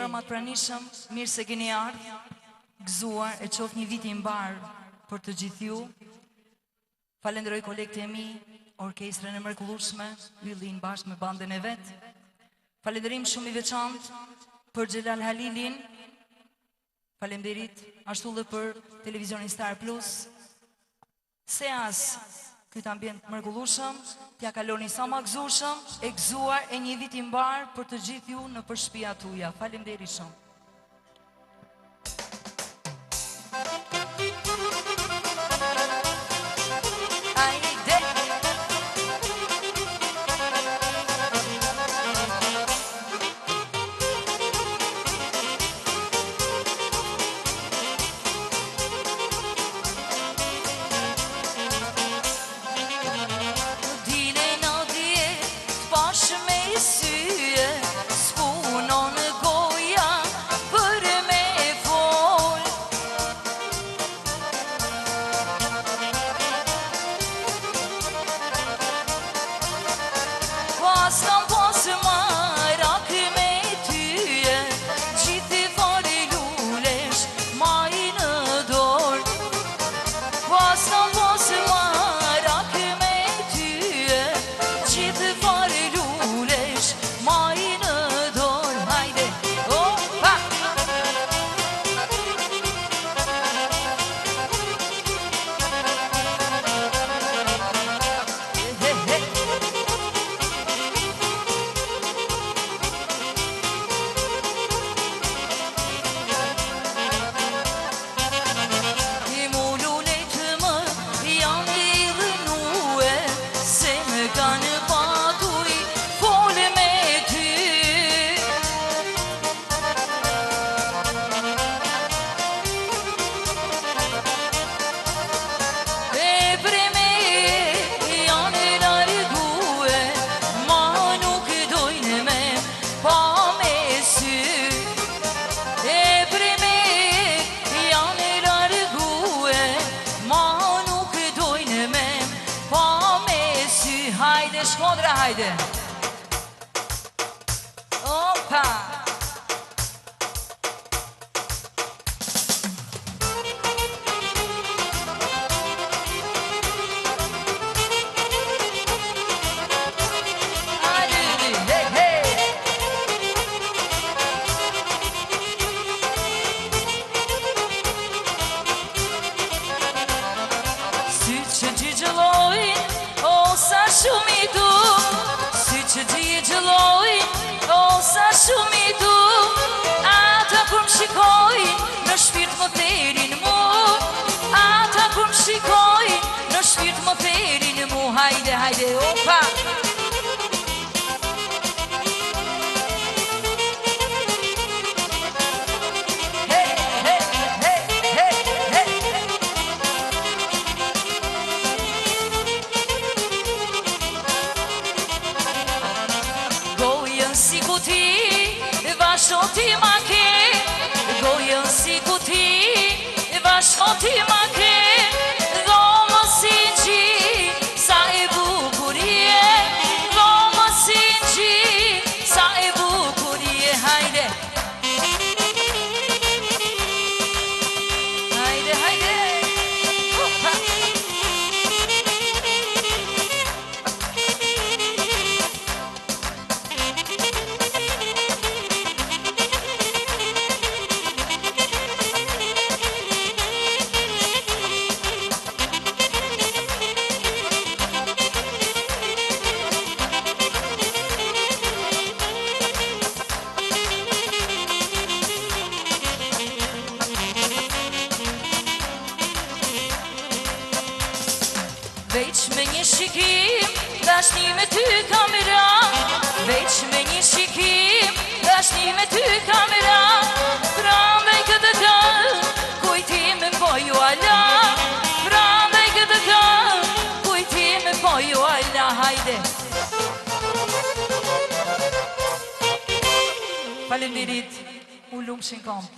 Zemra ma të pranishëm, mirë se keni ardhë, gëzuar, e qof një vit i mbarë për të gjithë ju. Falenderoj kolegët e mi, orkestrën e mrekullueshme, yllin bashkë me bandën e vetë. Falenderim shumë i veçantë për Xhelal Halilin. Falenderit ashtu dhe për televizionin Star Plus. Se as këtë ambient mrekullueshëm, t'ja kaloni sa ma gëzueshëm, e gëzuar e një vit i mbarë për të gjithë ju në shtëpia tuaja. Faleminderit shumë. Shkodra, hajde. Opa. Sy që gjëgjëllojnë, o sa shumë i du, sy që gjëgjëllojnë, o sa shumë i du, ata kur më shikojnë, në shpirt më therin mu, ata kur më shikojnë, në shpirt më therin mu, hajde, hajde, opa. Si ku ti, vashko ti ma ke, gojën si ku ti, vashko ti ma ke, dhomë si gji, sa e bukurie, dhomë si gji, sa e bukurie, hajde. Hajde, hajde. Veç me një shikim, dashni me ty kamera, veç me një shikim, dashni me ty kamera, prandaj këtë këngë, kujtime po ju ala, prandaj këtë këngë, kujtime po ju ala, hajde. Faleminderit, u lumshin kom.